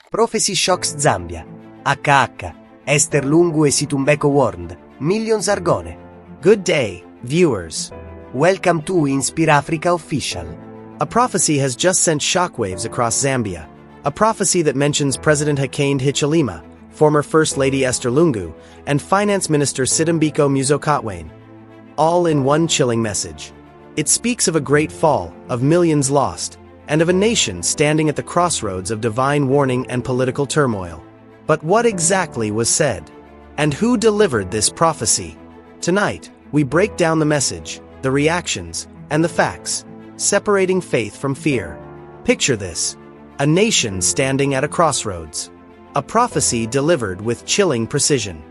Prophecy shocks Zambia. HH. Esther Lungu Situmbeko warned. Millions are gone. Good day, viewers. Welcome to InspirAfrica Official. A prophecy has just sent shockwaves across Zambia. A prophecy that mentions President Hakainde Hichilema, former First Lady Esther Lungu, and Finance Minister Situmbeko Musokotwane. All in one chilling message. It speaks of a great fall, of millions lost, and of a nation standing at the crossroads of divine warning and political turmoil. But what exactly was said? And who delivered this prophecy? Tonight, we break down the message, the reactions, and the facts, separating faith from fear. Picture this: a nation standing at a crossroads. A prophecy delivered with chilling precision.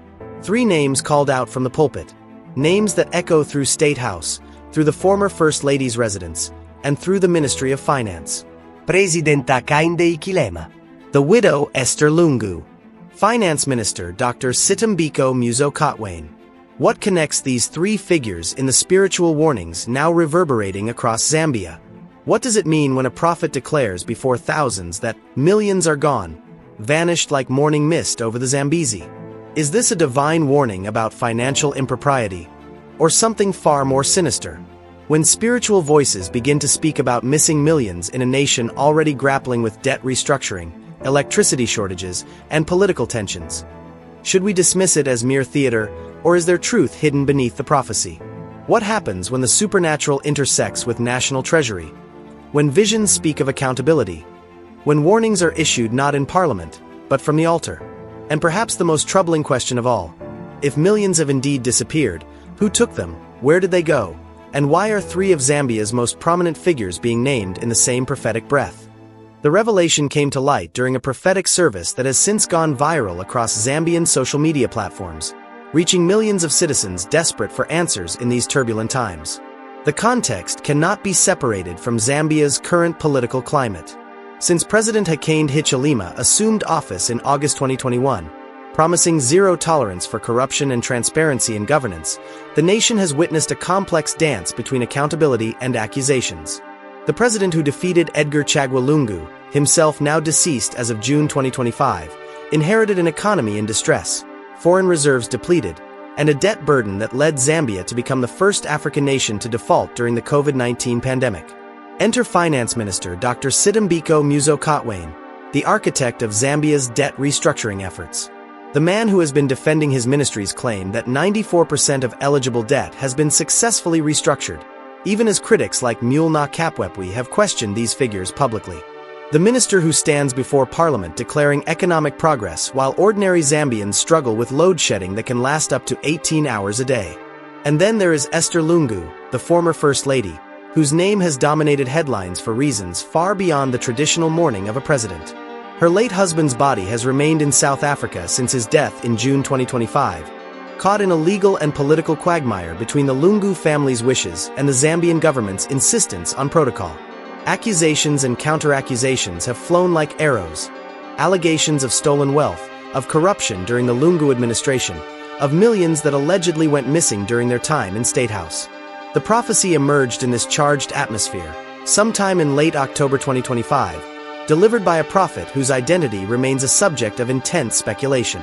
3 names called out from the pulpit. Names that echo through State House, through the former First Lady's residence, and through the Ministry of Finance. President Hakainde Hichilema. The widow Esther Lungu. Finance Minister Dr. Situmbeko Musokotwane. What connects these 3 figures in the spiritual warnings now reverberating across Zambia? What does it mean when a prophet declares before thousands that millions are gone, vanished like morning mist over the Zambezi? Is this a divine warning about financial impropriety? Or something far more sinister? When spiritual voices begin to speak about missing millions in a nation already grappling with debt restructuring, electricity shortages, and political tensions, should we dismiss it as mere theater, or is there truth hidden beneath the prophecy? What happens when the supernatural intersects with national treasury? When visions speak of accountability? When warnings are issued not in parliament, but from the altar? And perhaps the most troubling question of all: if millions have indeed disappeared, who took them, where did they go, and why are 3 of Zambia's most prominent figures being named in the same prophetic breath? The revelation came to light during a prophetic service that has since gone viral across Zambian social media platforms, reaching millions of citizens desperate for answers in these turbulent times. The context cannot be separated from Zambia's current political climate. Since President Hakainde Hichilema assumed office in August 2021, promising zero tolerance for corruption and transparency in governance, the nation has witnessed a complex dance between accountability and accusations. The president who defeated Edgar Chagwa Lungu, himself now deceased as of June 2025, inherited an economy in distress, foreign reserves depleted, and a debt burden that led Zambia to become the first African nation to default during the COVID-19 pandemic. Enter Finance Minister Dr. Situmbeko Musokotwane, the architect of Zambia's debt restructuring efforts. The man who has been defending his ministry's claim that 94% of eligible debt has been successfully restructured, even as critics like Mulna Kapwepwe have questioned these figures publicly. The minister who stands before Parliament declaring economic progress while ordinary Zambians struggle with load shedding that can last up to 18 hours a day. And then there is Esther Lungu, the former First Lady, whose name has dominated headlines for reasons far beyond the traditional mourning of a president. Her late husband's body has remained in South Africa since his death in June 2025, caught in a legal and political quagmire between the Lungu family's wishes and the Zambian government's insistence on protocol. Accusations and counter-accusations have flown like arrows. Allegations of stolen wealth, of corruption during the Lungu administration, of millions that allegedly went missing during their time in State House. The prophecy emerged in this charged atmosphere, sometime in late October 2025, delivered by a prophet whose identity remains a subject of intense speculation.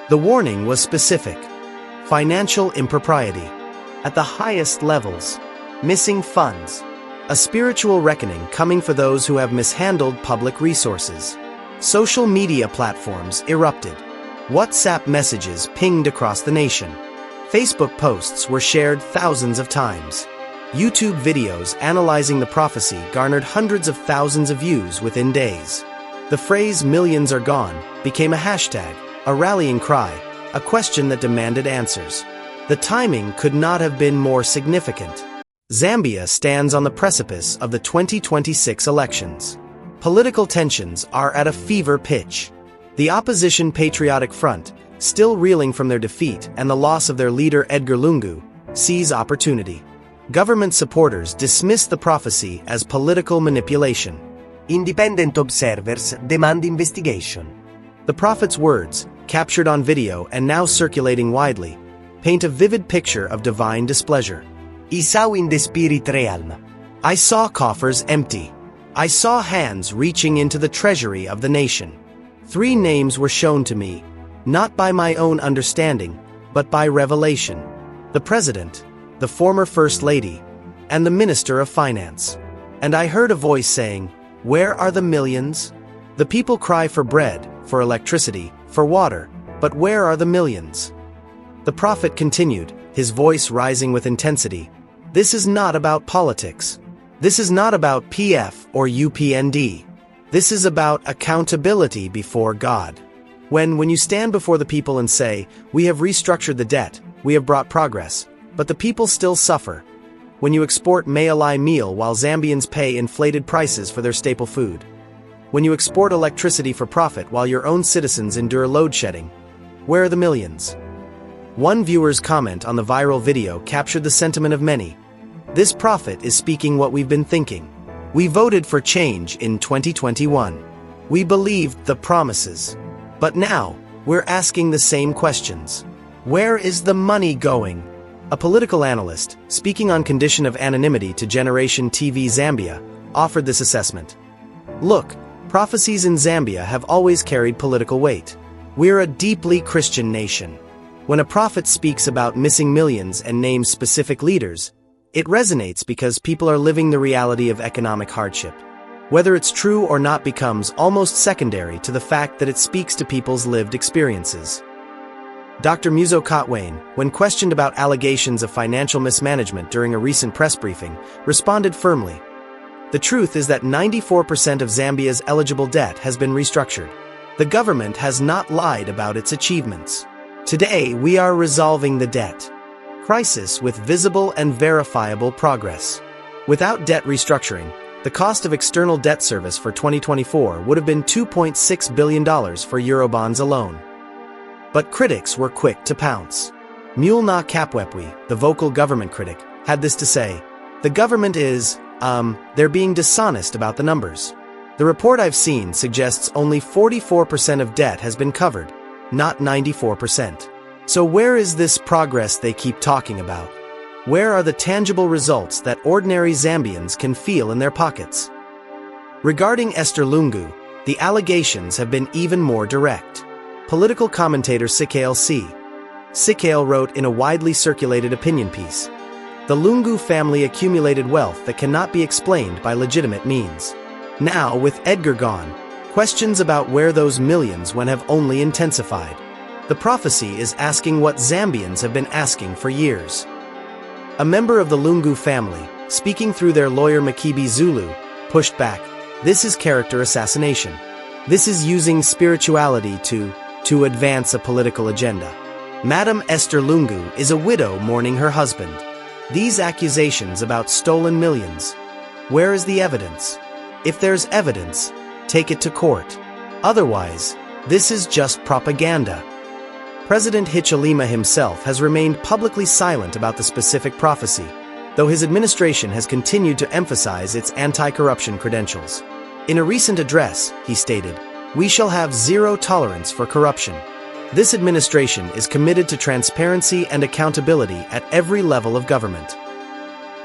The warning was specific: financial impropriety at the highest levels, missing funds, a spiritual reckoning coming for those who have mishandled public resources. Social media platforms erupted. WhatsApp messages pinged across the nation. Facebook posts were shared thousands of times. YouTube videos analyzing the prophecy garnered hundreds of thousands of views within days. The phrase "millions are gone" became a hashtag, a rallying cry, a question that demanded answers. The timing could not have been more significant. Zambia stands on the precipice of the 2026 elections. Political tensions are at a fever pitch. The opposition Patriotic Front, still reeling from their defeat and the loss of their leader Edgar Lungu, sees opportunity. Government supporters dismiss the prophecy as political manipulation. Independent observers demand investigation. The prophet's words, captured on video and now circulating widely, paint a vivid picture of divine displeasure. I saw in the spirit realm. I saw coffers empty. I saw hands reaching into the treasury of the nation. Three names were shown to me, not by my own understanding, but by revelation. The President, the former First Lady, and the Minister of Finance. And I heard a voice saying, "Where are the millions? The people cry for bread, for electricity, for water, but where are the millions?" The prophet continued, his voice rising with intensity. "This is not about politics. This is not about PF or UPND. This is about accountability before God. When you stand before the people and say, 'We have restructured the debt, we have brought progress, but the people still suffer.' When you export Mayalai meal while Zambians pay inflated prices for their staple food. When you export electricity for profit while your own citizens endure load shedding. Where are the millions?" One viewer's comment on the viral video captured the sentiment of many. This prophet is speaking what we've been thinking. We voted for change in 2021. We believed the promises. But now, we're asking the same questions. Where is the money going? A political analyst, speaking on condition of anonymity to Generation TV Zambia, offered this assessment. "Look, prophecies in Zambia have always carried political weight. We're a deeply Christian nation. When a prophet speaks about missing millions and names specific leaders, it resonates because people are living the reality of economic hardship. Whether it's true or not becomes almost secondary to the fact that it speaks to people's lived experiences." Dr. Musokotwane, when questioned about allegations of financial mismanagement during a recent press briefing, responded firmly. "The truth is that 94% of Zambia's eligible debt has been restructured. The government has not lied about its achievements. Today, we are resolving the debt crisis with visible and verifiable progress. Without debt restructuring, the cost of external debt service for 2024 would have been $2.6 billion for Eurobonds alone." But critics were quick to pounce. Mulna Kapwepwi, the vocal government critic, had this to say, "The government is, they're being dishonest about the numbers. The report I've seen suggests only 44% of debt has been covered, not 94%. So where is this progress they keep talking about? Where are the tangible results that ordinary Zambians can feel in their pockets?" Regarding Esther Lungu, the allegations have been even more direct. Political commentator Sikale wrote in a widely circulated opinion piece, "The Lungu family accumulated wealth that cannot be explained by legitimate means. Now, with Edgar gone, questions about where those millions went have only intensified. The prophecy is asking what Zambians have been asking for years." A member of the Lungu family, speaking through their lawyer Makibi Zulu, pushed back, "This is character assassination. This is using spirituality to advance a political agenda. Madam Esther Lungu is a widow mourning her husband. These accusations about stolen millions. Where is the evidence? If there's evidence, take it to court. Otherwise, this is just propaganda." President Hichilema himself has remained publicly silent about the specific prophecy, though his administration has continued to emphasize its anti-corruption credentials. In a recent address, he stated, "We shall have zero tolerance for corruption. This administration is committed to transparency and accountability at every level of government."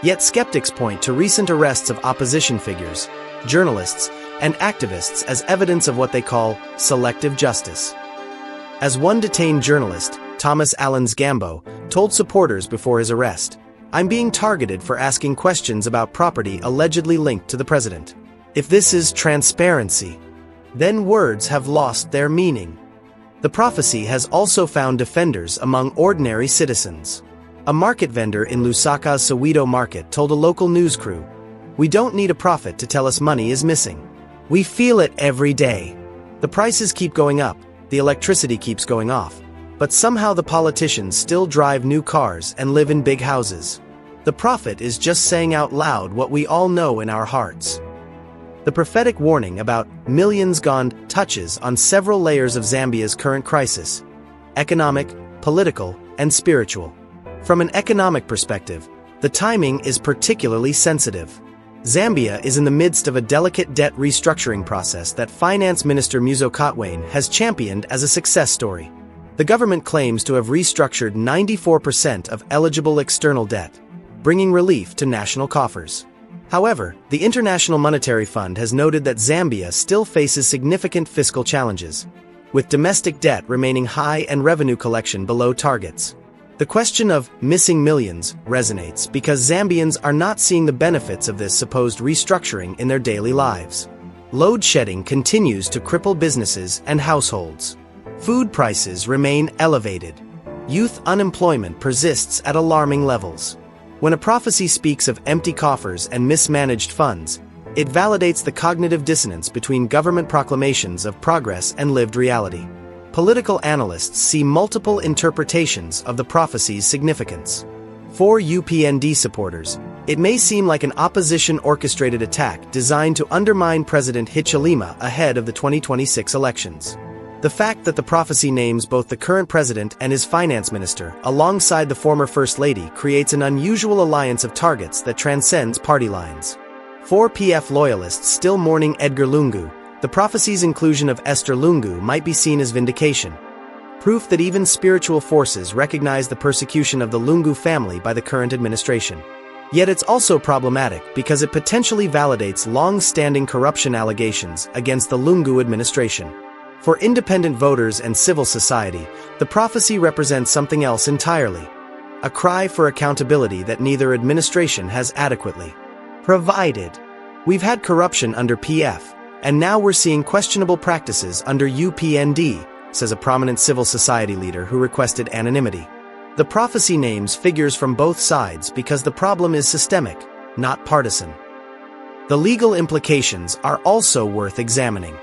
Yet skeptics point to recent arrests of opposition figures, journalists, and activists as evidence of what they call selective justice. As one detained journalist, Thomas Allens Gambo, told supporters before his arrest, "I'm being targeted for asking questions about property allegedly linked to the president. If this is transparency, then words have lost their meaning." The prophecy has also found defenders among ordinary citizens. A market vendor in Lusaka's Soweto market told a local news crew, "We don't need a prophet to tell us money is missing. We feel it every day. The prices keep going up, the electricity keeps going off, but somehow the politicians still drive new cars and live in big houses. The prophet is just saying out loud what we all know in our hearts." The prophetic warning about millions gone touches on several layers of Zambia's current crisis: economic, political, and spiritual. From an economic perspective, the timing is particularly sensitive. Zambia is in the midst of a delicate debt restructuring process that Finance Minister Musokotwane has championed as a success story. The government claims to have restructured 94% of eligible external debt, bringing relief to national coffers. However, the International Monetary Fund has noted that Zambia still faces significant fiscal challenges, with domestic debt remaining high and revenue collection below targets. The question of missing millions resonates because Zambians are not seeing the benefits of this supposed restructuring in their daily lives. Load shedding continues to cripple businesses and households. Food prices remain elevated. Youth unemployment persists at alarming levels. When a prophecy speaks of empty coffers and mismanaged funds, it validates the cognitive dissonance between government proclamations of progress and lived reality. Political analysts see multiple interpretations of the prophecy's significance. For UPND supporters, it may seem like an opposition-orchestrated attack designed to undermine President Hichilema ahead of the 2026 elections. The fact that the prophecy names both the current president and his finance minister alongside the former first lady creates an unusual alliance of targets that transcends party lines. For PF loyalists still mourning Edgar Lungu, the prophecy's inclusion of Esther Lungu might be seen as vindication, proof that even spiritual forces recognize the persecution of the Lungu family by the current administration. Yet it's also problematic because it potentially validates long-standing corruption allegations against the Lungu administration. For independent voters and civil society, the prophecy represents something else entirely, a cry for accountability that neither administration has adequately provided. We've had corruption under PF, and now we're seeing questionable practices under UPND, says a prominent civil society leader who requested anonymity. The prophecy names figures from both sides because the problem is systemic, not partisan. The legal implications are also worth examining.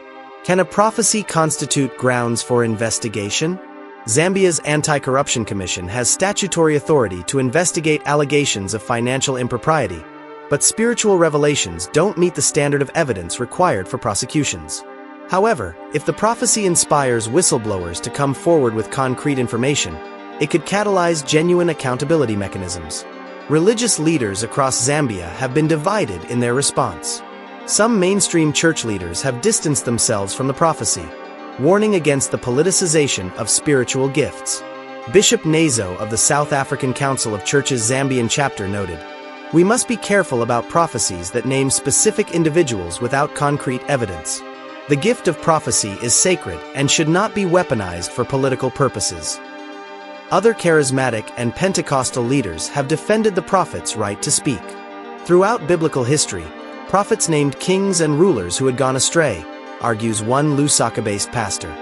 Can a prophecy constitute grounds for investigation? Zambia's Anti-Corruption Commission has statutory authority to investigate allegations of financial impropriety, but spiritual revelations don't meet the standard of evidence required for prosecutions. However, if the prophecy inspires whistleblowers to come forward with concrete information, it could catalyze genuine accountability mechanisms. Religious leaders across Zambia have been divided in their response. Some mainstream church leaders have distanced themselves from the prophecy, warning against the politicization of spiritual gifts. Bishop Nazo of the South African Council of Churches Zambian chapter noted, "We must be careful about prophecies that name specific individuals without concrete evidence. The gift of prophecy is sacred and should not be weaponized for political purposes." Other charismatic and Pentecostal leaders have defended the prophet's right to speak. Throughout biblical history, prophets named kings and rulers who had gone astray, argues one Lusaka-based pastor.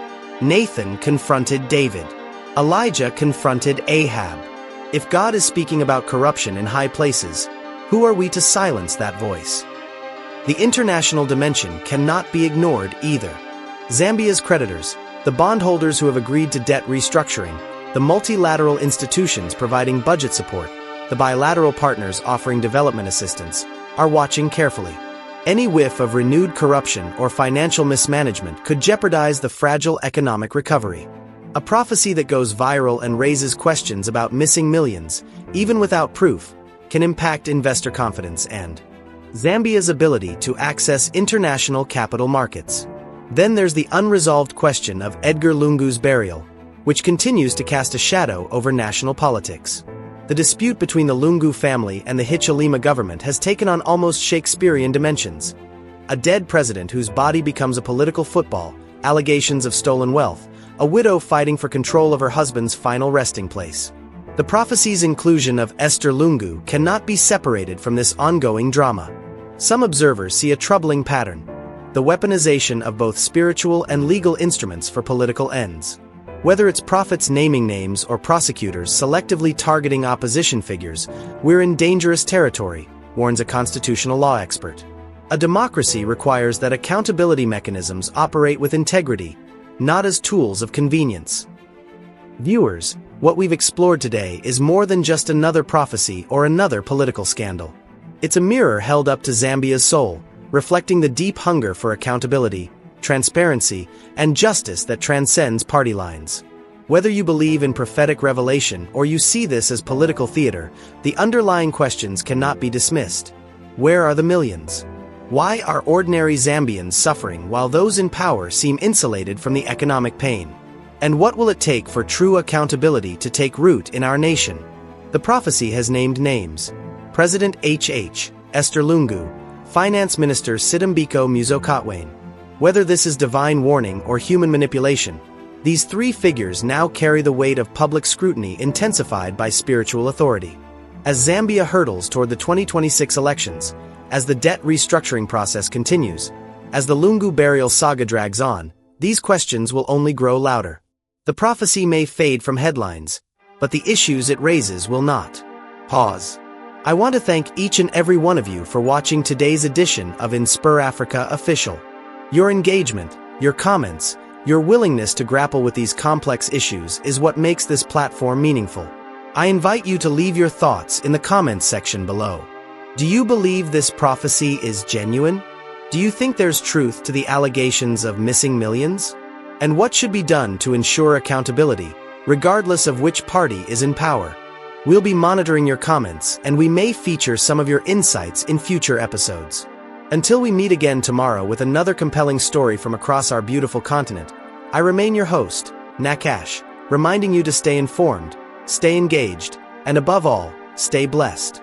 Nathan confronted David. Elijah confronted Ahab. If God is speaking about corruption in high places, who are we to silence that voice? The international dimension cannot be ignored either. Zambia's creditors, the bondholders who have agreed to debt restructuring, the multilateral institutions providing budget support, the bilateral partners offering development assistance, are watching carefully. Any whiff of renewed corruption or financial mismanagement could jeopardize the fragile economic recovery. A prophecy that goes viral and raises questions about missing millions, even without proof, can impact investor confidence and Zambia's ability to access international capital markets. Then there's the unresolved question of Edgar Lungu's burial, which continues to cast a shadow over national politics. The dispute between the Lungu family and the Hichilema government has taken on almost Shakespearean dimensions. A dead president whose body becomes a political football, allegations of stolen wealth, a widow fighting for control of her husband's final resting place. The prophecy's inclusion of Esther Lungu cannot be separated from this ongoing drama. Some observers see a troubling pattern: the weaponization of both spiritual and legal instruments for political ends. Whether it's prophets naming names or prosecutors selectively targeting opposition figures, we're in dangerous territory, warns a constitutional law expert. A democracy requires that accountability mechanisms operate with integrity, not as tools of convenience. Viewers, what we've explored today is more than just another prophecy or another political scandal. It's a mirror held up to Zambia's soul, reflecting the deep hunger for accountability, transparency, and justice that transcends party lines. Whether you believe in prophetic revelation or you see this as political theater, the underlying questions cannot be dismissed. Where are the millions? Why are ordinary Zambians suffering while those in power seem insulated from the economic pain? And what will it take for true accountability to take root in our nation? The prophecy has named names: President HH, Esther Lungu, Finance Minister Situmbeko Musokotwane. Whether this is divine warning or human manipulation, these three figures now carry the weight of public scrutiny intensified by spiritual authority. As Zambia hurdles toward the 2026 elections, as the debt restructuring process continues, as the Lungu burial saga drags on, these questions will only grow louder. The prophecy may fade from headlines, but the issues it raises will not. Pause. I want to thank each and every one of you for watching today's edition of InspirAfrica Official. Your engagement, your comments, your willingness to grapple with these complex issues is what makes this platform meaningful. I invite you to leave your thoughts in the comments section below. Do you believe this prophecy is genuine? Do you think there's truth to the allegations of missing millions? And what should be done to ensure accountability, regardless of which party is in power? We'll be monitoring your comments, and we may feature some of your insights in future episodes. Until we meet again tomorrow with another compelling story from across our beautiful continent, I remain your host, Nakash, reminding you to stay informed, stay engaged, and above all, stay blessed.